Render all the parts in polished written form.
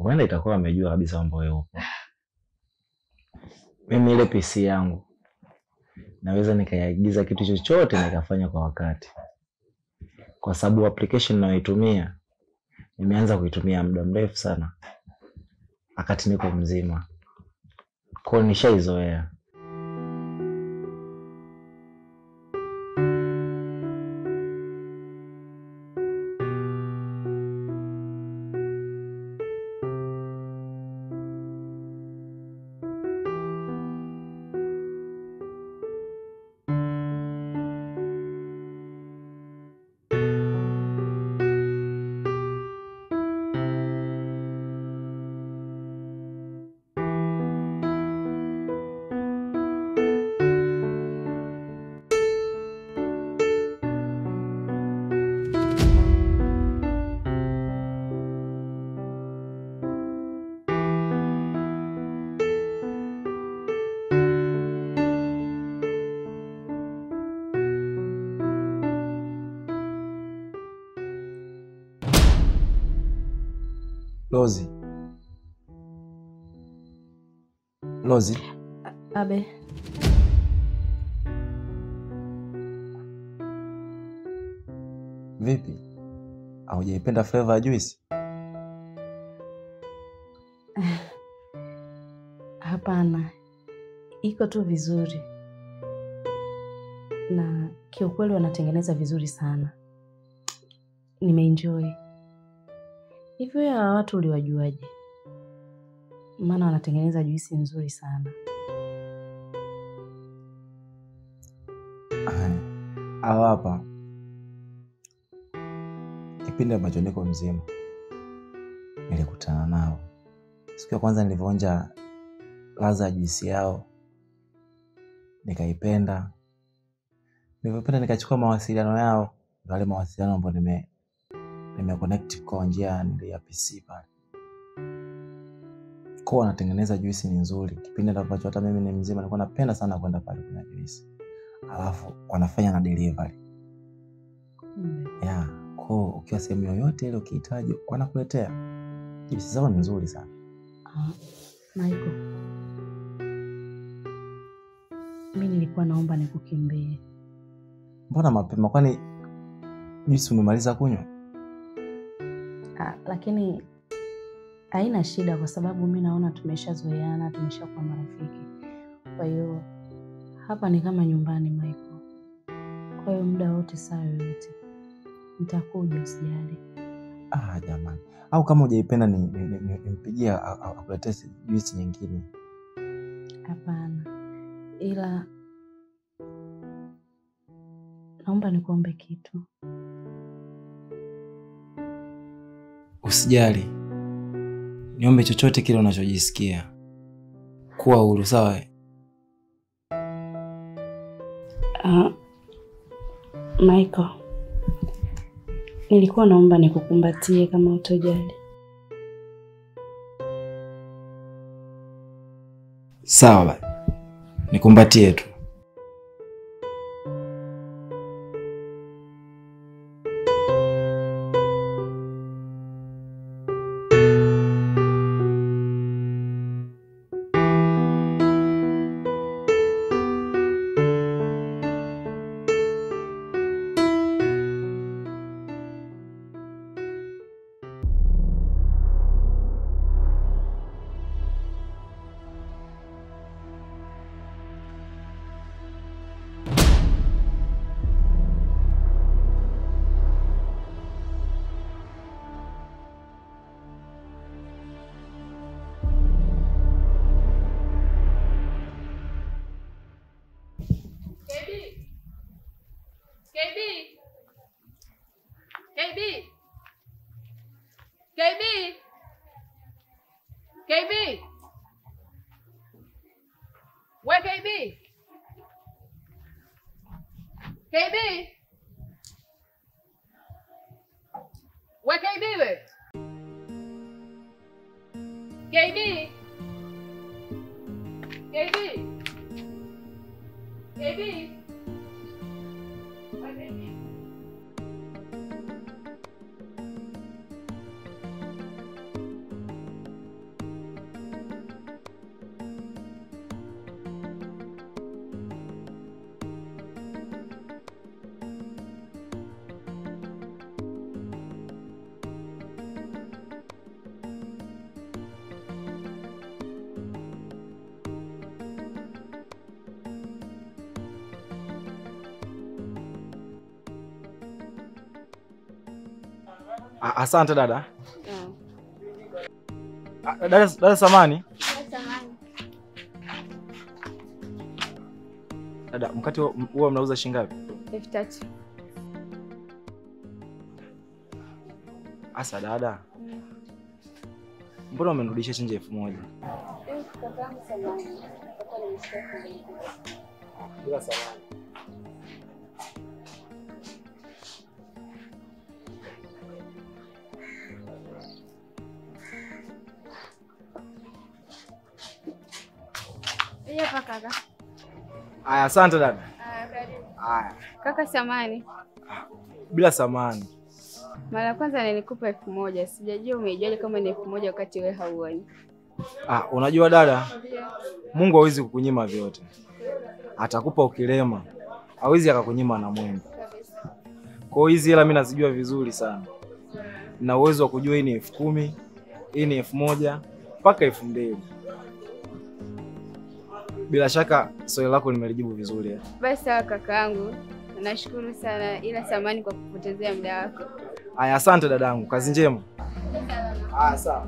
Huenda itakuwa amejua kabisa mambo wewe upo. Mimi ile PC yangu naweza nikaiagiza kitu chochote nikafanya kwa wakati. Kwa sababu application ninayoitumia nimeanza kuitumia muda mrefu sana. Wakati niko mzima. Kwa hiyo nishaizoea. Lozi. Lozi. Abe. Vipi? Haujaipenda flavor ya juice? Hapana. Iko tu vizuri. Na kiukweli wanatengeneza vizuri sana. Nimeenjoy. Hivyo ya watu uliwajuaje? Maana wanatengeneza juisi nzuri sana. Hawa hapa. Kipindi ambacho niko mzima nilikutana nao. Siku ya kwanza nilivyoonja ladha ya juisi yao nikaipenda. Nilipopenda nikachukua mawasiliano yao, wale mawasiliano ambayo nimeconnect kwa njia ya PC pale. Kwa wanatengeneza juisi nzuri. Kipindi ambacho hata mimi ni mzima nilikuwa napenda sana kwenda pale kuna juisi. Alafu wanafanya na delivery. Yeah, kwa ukiwa sehemu yoyote ile ukihitaji wanakuletea. Juisi zao ni nzuri sana. Michael. Mimi nilikuwa naomba nikukimbie. Mbona mapema, kwani juisi umemaliza kunywa? Lakini haina shida kwa sababu mimi naona tumeshazoeana, tumeshakuwa marafiki. Kwa hiyo hapa ni kama nyumbani Michael. Kwa hiyo muda wote saa yoyote nitakuja, usijali. Jamani. Au kama hujaipenda nimpigie akuletee juisi nyingine. Hapana. Ila naomba nikuombe kitu. Usijali. Niombe chochote kile unachojisikia. Kuwa huru, sawa? Michael. Nilikuwa naomba nikukumbatie kama utojali. Sawa. Nikumbatie tu. Asante dada. Ah. Dada samani. Samani. Dada, mkate huo mnauza shilingi ngapi? 3,000. Asa dada. Mbona umenirudisha shilingi 1,000? Kakaangu samani. Kwa nimesikia. Bila samani. Hapa kaka. Aya, asante dada. Karibu. Aya. Kaka samani. Bila samani. Mara kwanza nilikupa 1,000. Sijajua umeijaje kama ni 1,000 wakati wewe hauoni. Unajua dada, Mungu hawezi kukunyima vyote. Atakupa ukilema. Hawezi akakunyima na mwendo. Kwa hiyo hizi hela mimi nazijua vizuri sana. Na uwezo wa kujua hii ni 10,000, hii ni 1,000 mpaka 2,000. Bila shaka swali lako nimelijibu vizuri. Basi sawa kakaangu. Nashukuru sana ila samani kwa kupotezea muda wako. Aya, asante dadangu. Kazi njema. Sawa.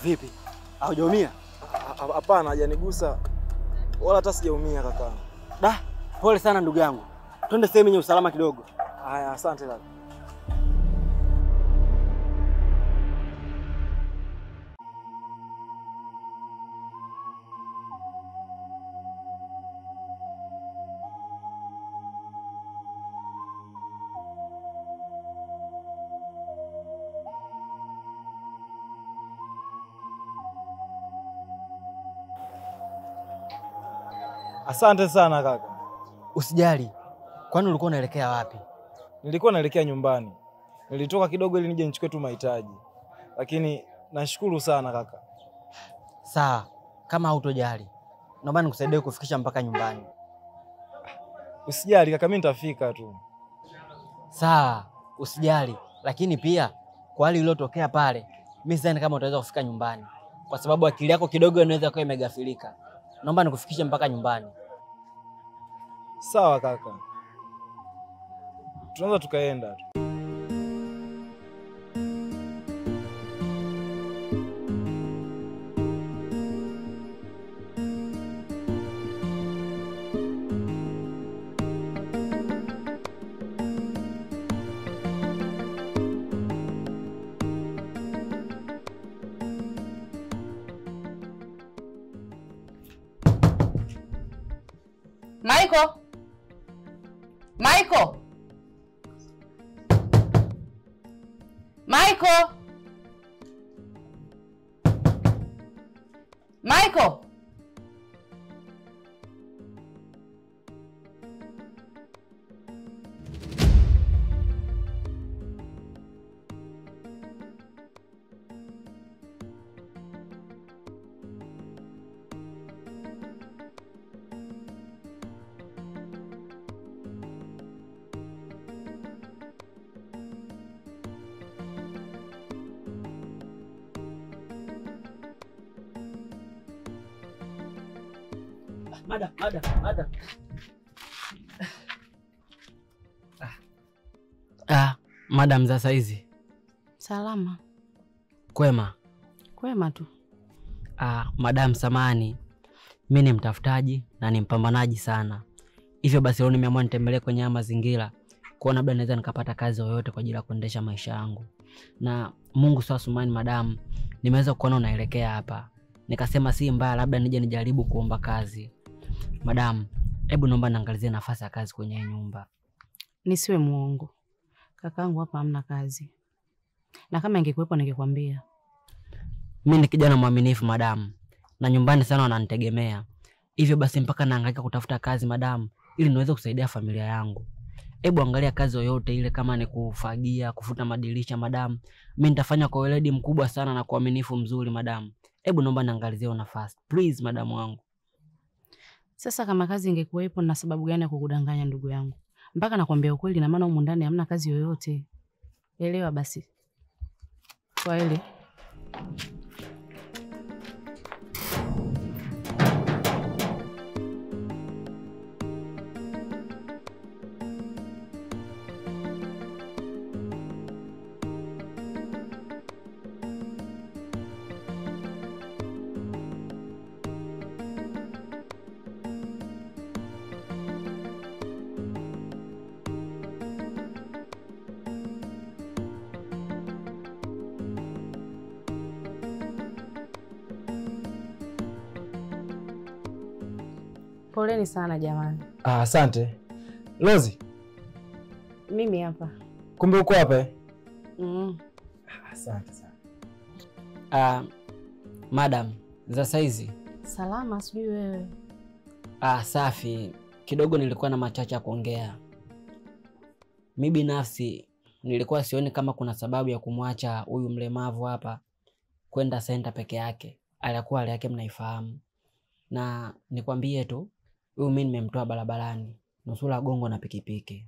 Vipi? Haujaumia? Hapana, hajanigusa wala hata sijaumia kaka. Da, pole sana ndugu yangu. Twende sehemu yenye usalama kidogo. Haya, asante kaka. Asante sana kaka. Usijali. Kwani ulikuwa unaelekea wapi? Nilikuwa naelekea nyumbani. Nilitoka kidogo ili nije nichukue tu mahitaji. Lakini nashukuru sana kaka. Sawa, kama hautojali, naomba nikusaidie kufikisha mpaka nyumbani. Usijali kaka, mimi nitafika tu. Sawa, usijali, lakini pia kwa hali iliyotokea pale, mimi sidhani kama utaweza kufika nyumbani kwa sababu akili yako kidogo inaweza kuwa imegafilika. Naomba nikufikishe mpaka nyumbani. Sawa kaka. Tunaweza tukaenda tu. Michael! Michael! Michael! Michael! Madam. Madam za saizi. Salama. Kwema. Kwema tu. Madam samani. Mimi ni mtafutaji na ni mpambanaji sana. Hivyo basi leo nimeamua nitembelee kwenye haya mazingira kwa labda naweza nikapata kazi yoyote kwa ajili ya kuendesha maisha yangu. Na Mungu sawa sumani madam, nimeweza kuona unaelekea hapa. Nikasema si mbaya labda nije nijaribu kuomba kazi. Madam, hebu naomba niangalizie nafasi ya kazi kwenye nyumba. Nisiwe muongo. Kakaangu hapa hamna kazi. Na kama ingekuwepo ningekwambia. Mimi ni kijana mwaminifu madam, na nyumbani sana wananitegemea. Hivyo basi mpaka nahangaika kutafuta kazi madam ili niweze kusaidia familia yangu. Hebu angalia kazi yoyote ile, kama ni kufagia, kufuta madirisha madam. Mimi nitafanya kwa weledi mkubwa sana na kwa uaminifu mzuri madam. Hebu naomba niangalizie nafasi. Please madam wangu. Sasa kama kazi ingekuwepo na sababu gani ya kukudanganya ndugu yangu? Mpaka nakwambia ukweli na maana humu ndani hamna kazi yoyote. Elewa basi. Kwa ile poleni sana jamani. Asante. Lozi, Mimi hapa. kumbe uko hapa eh? Asante sana. Madam, za saizi. Salama, sijui wewe. Safi. Kidogo nilikuwa na machache ya kuongea. Mimi binafsi nilikuwa sioni kama kuna sababu ya kumwacha huyu mlemavu hapa kwenda center peke yake. Alikuwa hali yake mnaifahamu. Na nikwambie tu, huyu mimi nimemtoa barabarani, nusura gongo na pikipiki.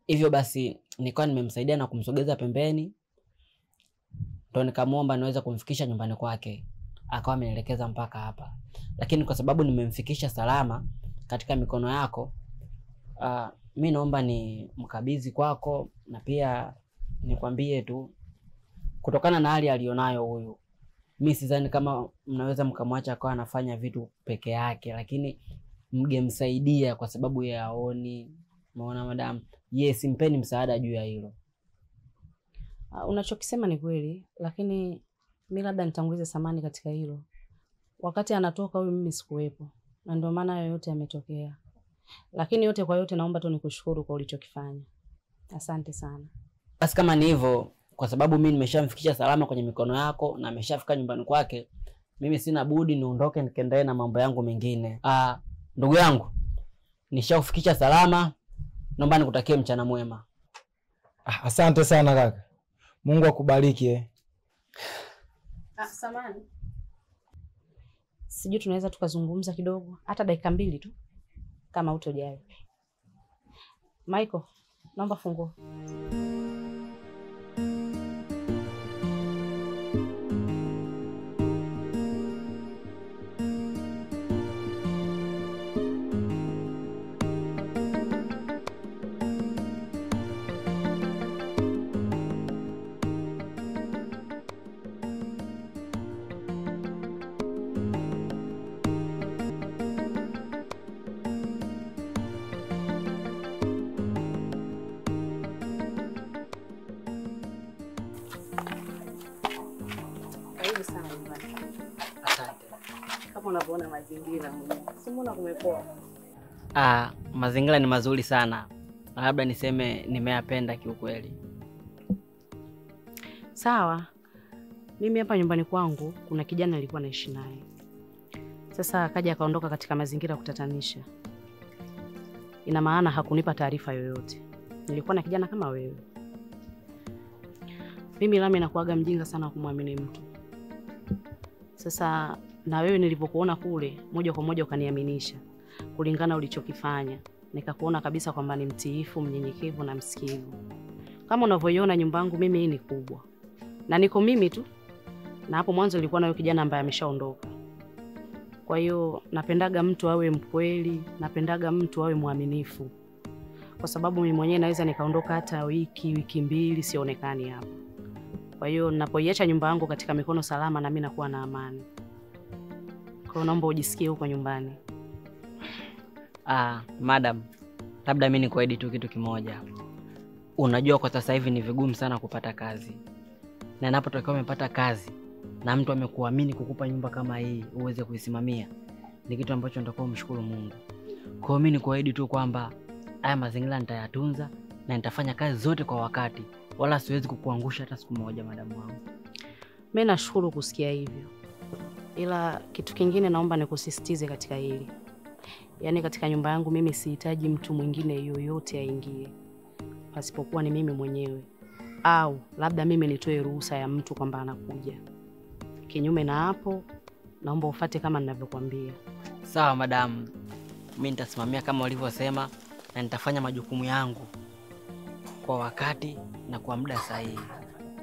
Hivyo basi nilikuwa nimemsaidia na kumsogeza pembeni. Ndio nikamuomba niweze kumfikisha nyumbani kwake. Akawa amenielekeza mpaka hapa. Lakini kwa sababu nimemfikisha salama katika mikono yako, mimi naomba ni mkabidhi kwako, na pia nikwambie tu kutokana na hali alionayo huyu, mimi sidhani kama mnaweza mkamwacha akawa anafanya vitu peke yake, lakini mgemsaidia kwa sababu ya aoni. Umeona madam? Yes, mpeni msaada juu ya hilo. Unachokisema ni kweli, lakini mimi labda nitangulize samani katika hilo. Wakati anatoka huyu mimi sikuwepo, na ndio maana yote yametokea. Lakini yote kwa yote naomba tu nikushukuru kwa ulichokifanya. Asante sana. Basi kama ni hivyo, kwa sababu mimi nimeshamfikisha salama kwenye mikono yako na ameshafika nyumbani kwake, mimi sina budi niondoke nikaendelee na mambo yangu mengine. Ndugu yangu, nishaufikisha salama. Naomba nikutakie mchana mwema. Asante sana kaka. Mungu akubariki. Samani. Sijui tunaweza tukazungumza kidogo, hata dakika 2 tu kama utojali. Michael, naomba funguo. Karibu sana nyumbani. Asante. Kama unavyoona mazingira mwenyewe. Si mbona kumepoa? Mazingira ni mazuri sana. Labda niseme nimeyapenda kiukweli. Sawa. Mimi hapa nyumbani kwangu kuna kijana nilikuwa naishi naye. Sasa akaja akaondoka katika mazingira kutatanisha. Ina maana hakunipa taarifa yoyote. Nilikuwa na kijana kama wewe. Mimi Lami nakuaga mjinga sana kumwamini mtu. Sasa na wewe nilipokuona kule, moja kwa moja ukaniaminisha kulingana ulichokifanya. Nikakuona kabisa kwamba ni mtiifu, mnyenyekevu na msikivu. Kama unavyoiona nyumba yangu mimi hii ni kubwa. Na niko mimi tu. Na hapo mwanzo nilikuwa na yule kijana ambaye ameshaondoka. Kwa hiyo napendaga mtu awe mkweli, napendaga mtu awe mwaminifu. Kwa sababu mimi mwenyewe naweza nikaondoka hata wiki 2 sionekani hapa. Kwa hiyo ninapoiacha nyumba yangu katika mikono salama na mimi nakuwa na amani. Kwa hiyo naomba ujisikie huko nyumbani. Madam, labda mimi nikuahidi tu kitu kimoja. Unajua kwa sasa hivi ni vigumu sana kupata kazi. Na ninapotokea umepata kazi na mtu amekuamini kukupa nyumba kama hii uweze kuisimamia, ni kitu ambacho nitakuwa mshukuru Mungu. Kwa hiyo mimi nikuahidi tu kwamba haya mazingira nitayatunza na nitafanya kazi zote kwa wakati. Wala siwezi kukuangusha hata siku moja madamu wangu. Mimi nashukuru kusikia hivyo. Ila kitu kingine naomba nikusisitize katika hili. Yaani katika nyumba yangu mimi sihitaji mtu mwingine yoyote aingie. Pasipokuwa ni mimi mwenyewe. Au labda mimi nitoe ruhusa ya mtu kwamba anakuja. Kinyume na hapo, naomba ufuate kama ninavyokuambia. Sawa madamu. Mimi nitasimamia kama ulivyosema na nitafanya majukumu yangu kwa wakati na kwa muda sahihi.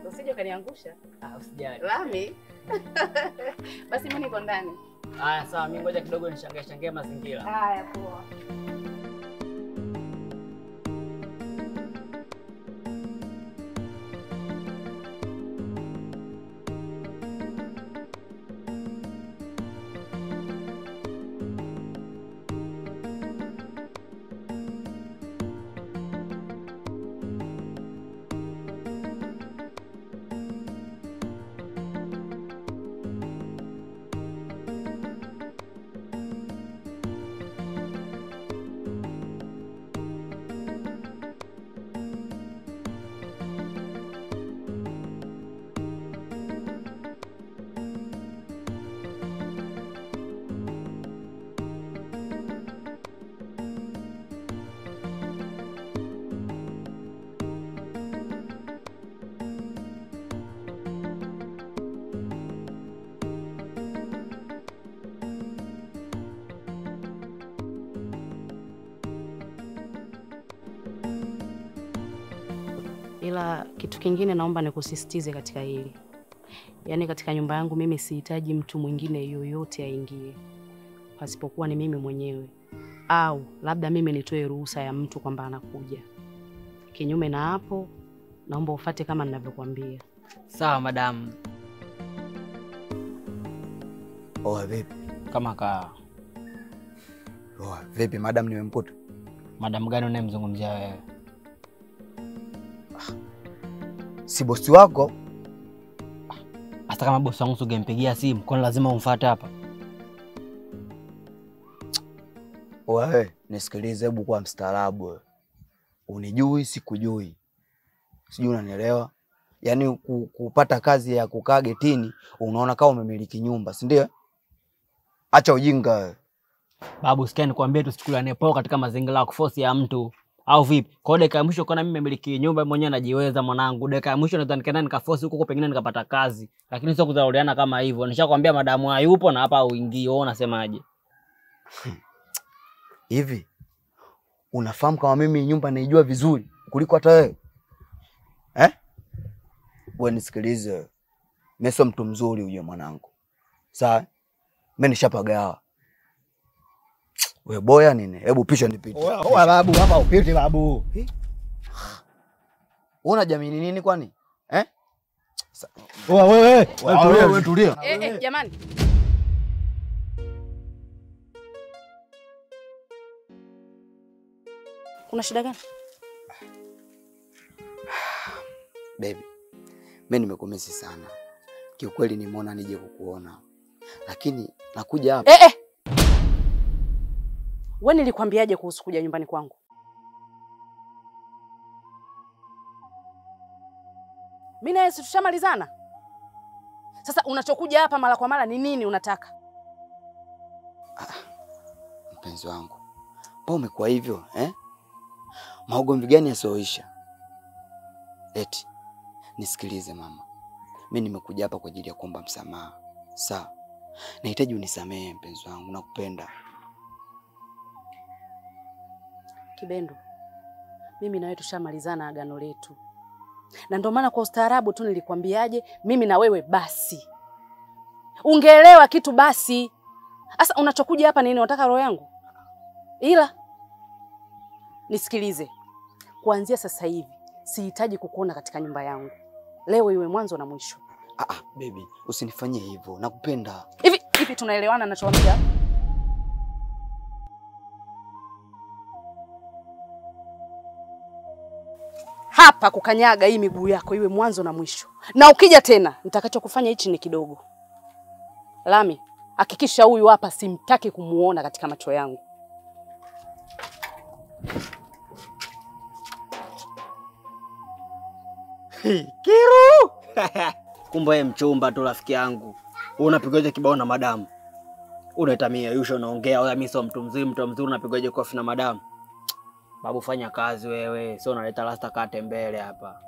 Usije kaniangusha. Usijali. Lami. Basi mimi niko ndani. Sawa, mimi ngoja kidogo nishangae mazingira. Haya, poa. Ila kitu kingine naomba nikusisitize katika hili. Yaani katika nyumba yangu mimi sihitaji mtu mwingine yoyote aingie. Pasipokuwa ni mimi mwenyewe. Au labda mimi nitoe ruhusa ya mtu kwamba anakuja. Kinyume na hapo, naomba ufuate kama ninavyokuambia. Sawa madamu. Vipi? Kama kaa. Vipi madam nimemkuta? Madam gani unayemzungumzia wewe? Si bosi wako? Hata kama bosi wangu ungempigia simu, kwa lazima umfuate hapa? Wewe, nisikilize hebu kwa mstaarabu wewe. Unijui sikujui. Sijui unanielewa? Yaani kupata kazi ya kukaa getini unaona kama umemiliki nyumba, si ndio? Acha ujinga wewe. Babu, sikia nikwambie tusichukuliane poa katika mazingira ya kuforce ya mtu. Au vipi? Kwa dakika ya mwisho kuna mimi nimemiliki nyumba mwenyewe najiweza mwanangu. Dakika ya mwisho naweza nikaenda nikaforce huko pengine nikapata kazi. Lakini sio kudharauliana kama hivyo. Nishakwambia madamu hayupo na hapa uingii. Wewe unasemaje? Hivi unafahamu kama mimi nyumba naijua vizuri kuliko hata wewe? Wewe nisikilize. Mimi sio mtu mzuri huyo mwanangu. Sawa? Mimi nishapagawa. Wewe boya nini? Hebu pisha nipite. Oa babu, hapa upite babu. Una jamii nini kwani? Oa wewe tulia. Jamani. Kuna shida gani? Baby, mimi nimekumisi sana. Kiukweli nimeona nije kukuona. Lakini nakuja hapa. Wewe nilikwambiaje kuhusu kuja nyumbani kwangu? Mimi na Yesu tushamalizana. Sasa unachokuja hapa mara kwa mara ni nini unataka? Mpenzi wangu. Mbona umekuwa hivyo, Maugomvi gani yasioisha? Eti nisikilize mama. Mimi nimekuja hapa kwa ajili ya kuomba msamaha. Sawa. Nahitaji unisamehe mpenzi wangu, nakupenda. Kibendo, mimi na wewe tushamalizana agano letu. Na ndio maana kwa ustaarabu tu nilikwambiaje, mimi na wewe basi. Ungeelewa kitu basi. Sasa unachokuja hapa nini, unataka roho yangu? Ila nisikilize. Kuanzia sasa hivi sihitaji kukuona katika nyumba yangu. Leo iwe mwanzo na mwisho. Baby, usinifanyie hivyo. Nakupenda. Hivi tunaelewana ninachowaambia? Hapa kukanyaga hii miguu yako iwe mwanzo na mwisho. Na ukija tena, nitakachokufanya hichi ni kidogo. Lami, hakikisha huyu hapa simtaki kumuona katika macho yangu. Kiru! Kumbe yeye mchumba tu rafiki yangu. Unapigaje kibao na madamu? Unaitamia yusho unaongea wewe, mimi sio mtu mzuri unapigaje kofi na madamu? Babu, fanya kazi wewe, sio unaleta rasta kate mbele hapa.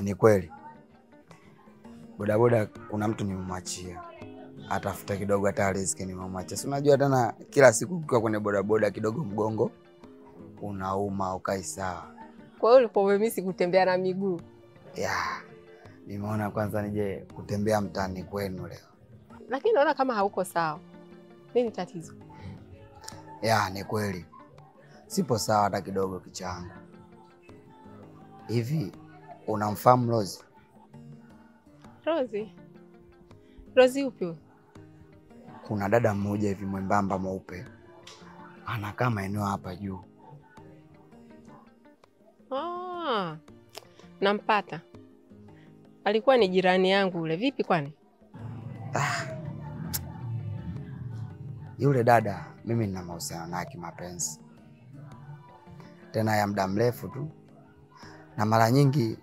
Ni kweli. Bodaboda kuna mtu nimemwachia. Atafuta kidogo hata riziki nimemwachia. Si unajua tena kila siku ukiwa kwenye bodaboda kidogo mgongo unauma ukai sawa. Kwa hiyo ulikuwa umemisi kutembea na miguu? Nimeona kwanza nije kutembea mtaani kwenu leo. Lakini naona kama hauko sawa. Nini tatizo? Ni kweli. Sipo sawa hata kidogo kichangu. Hivi unamfahamu Rozi? Rozi upi? Kuna dada mmoja hivi mwembamba mweupe. Anakaa maeneo hapa juu. Nampata. Alikuwa ni jirani yangu ule. Vipi kwani? Yule dada mimi nina mahusiano naye kimapenzi. Tena ya muda mrefu tu. Na mara nyingi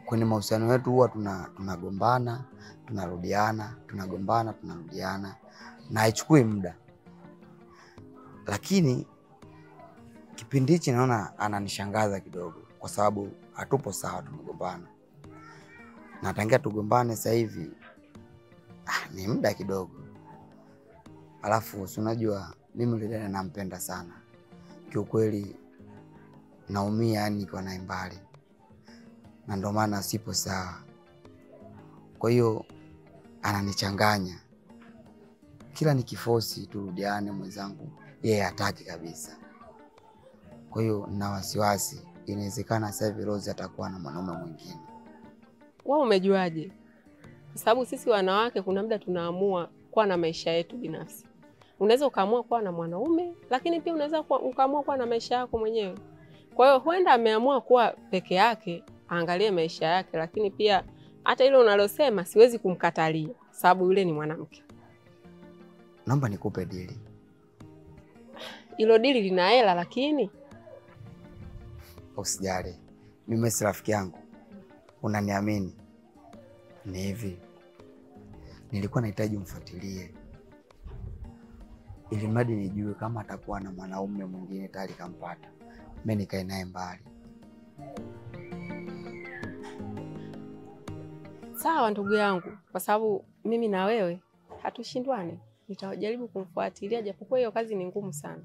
kwenye mahusiano yetu huwa tunagombana, tunarudiana, tunagombana, tunarudiana. Na haichukui muda. Lakini kipindi hichi naona ananishangaza kidogo kwa sababu hatupo sawa, tumegombana. Na tangia tugombane sasa hivi ni muda kidogo. Alafu si unajua mimi yule dada nampenda sana. Kiukweli naumia yani kwa naye mbali. Na ndio maana sipo sawa. Kwa hiyo ananichanganya. Kila nikiforce turudiane mwenzangu, yeye hataki kabisa. Kwa hiyo na wasiwasi, inawezekana sasa hivi Rose atakuwa na mwanaume mwingine. Wewe umejuaje? Kwa sababu sisi wanawake kuna muda tunaamua kuwa na maisha yetu binafsi. Unaweza ukaamua kuwa na mwanaume, lakini pia unaweza ukaamua kuwa na maisha yako mwenyewe. Kwa hiyo huenda ameamua kuwa peke yake, aangalie maisha yake, lakini pia hata ile unalosema siwezi kumkatalia sababu yule ni mwanamke. Naomba nikupe dili. Hilo dili lina hela lakini usijali. Mimi si rafiki yangu. Unaniamini? Ni hivi. Nilikuwa nahitaji umfuatilie. Ili mradi nijue kama atakuwa na mwanaume mwingine tayari kampata. Mimi nikae naye mbali. Sawa ndugu yangu, kwa sababu mimi na wewe hatushindwane. Nitajaribu kumfuatilia japokuwa hiyo kazi ni ngumu sana.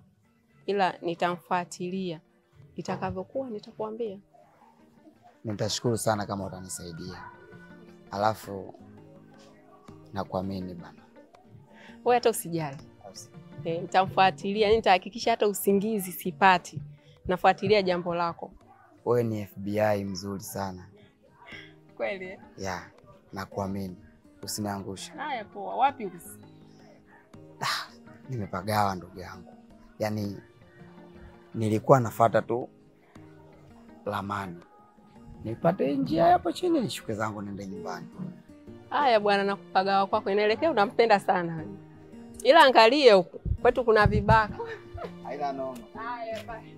Ila nitamfuatilia. Itakavyokuwa nitakuambia. Nitashukuru sana kama utanisaidia. Alafu nakuamini bana. Wewe hata usijali. Nitamfuatilia, nitahakikisha hata usingizi sipati. Nafuatilia jambo lako. Wewe ni FBI mzuri sana. Kweli? Yeah, nakuamini. Usiniangushe. Haya poa, wapi usi? Nimepagawa ndugu yangu. Yaani nilikuwa nafuata tu lamani. Nipate njia hapo chini nishuke zangu nende nyumbani. Haya bwana, nakupagawa kwako inaelekea unampenda sana. Ila angalie huko. Kwetu kuna vibaka. Haina noma. Haya bye.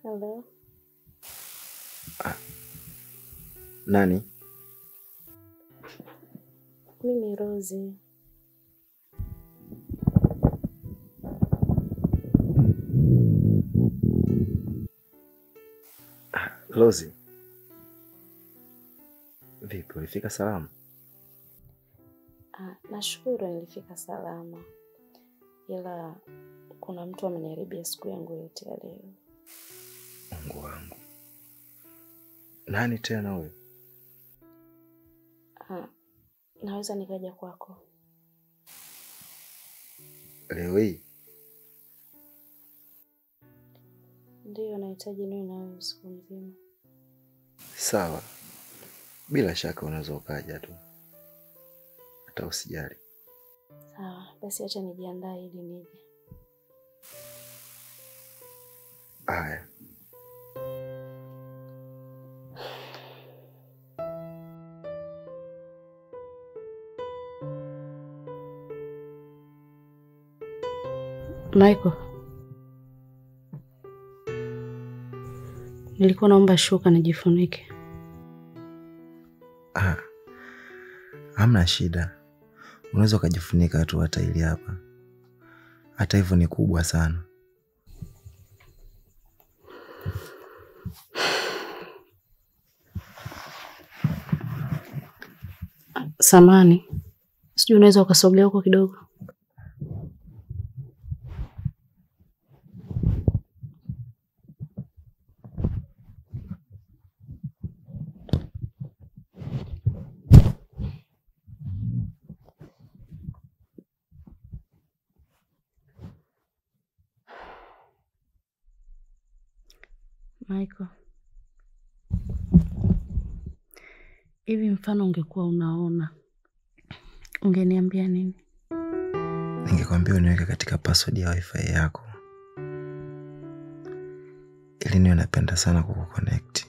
Hello. Nani? Mimi Rozi. Rozi. Vipi, ulifika salama? Nashukuru nilifika salama. Ila kuna mtu ameniharibia siku yangu yote ya leo. Mungu wangu. Nani tena wewe? Naweza nikaja kwako leo hii? Ndio, nahitaji niwe na wewe usiku mzima. Sawa. Bila shaka unaweza ukaja tu. Hata usijali. Sawa, basi acha nijiandae ili nije. Haya. Michael. Nilikuwa naomba shuka nijifunike. Hamna shida. Unaweza kujifunika tu hata ili hapa. Hata hivyo ni kubwa sana. Samani. Sijui unaweza ukasogea huko kidogo. Michael. Hivi mfano ungekuwa unaona, ungeniambia nini? Ningekwambia uniweke katika password ya wifi yako. Ili niwe napenda sana kukuconnect.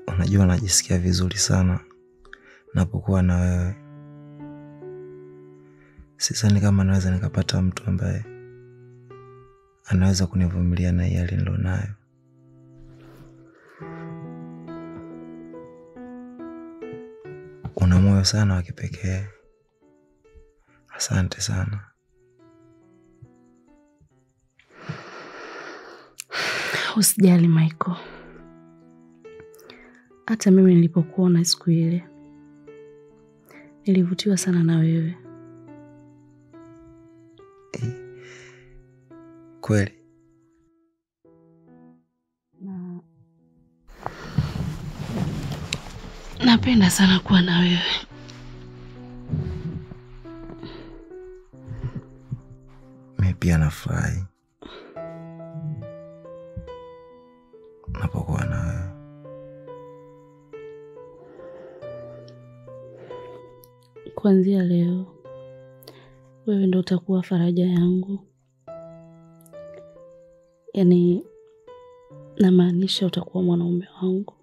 Unajua najisikia vizuri sana napokuwa na wewe. Sidhani kama naweza nikapata mtu ambaye anaweza kunivumilia na yale nilonayo. Una moyo sana wa kipekee. Asante sana. Usijali Michael. Hata mimi nilipokuona siku ile nilivutiwa sana na wewe. Kweli? Napenda sana kuwa na wewe. Mimi pia nafurahi napokuwa na wewe. Kuanzia leo wewe ndio utakuwa faraja yangu. Yaani namaanisha utakuwa mwanaume wangu.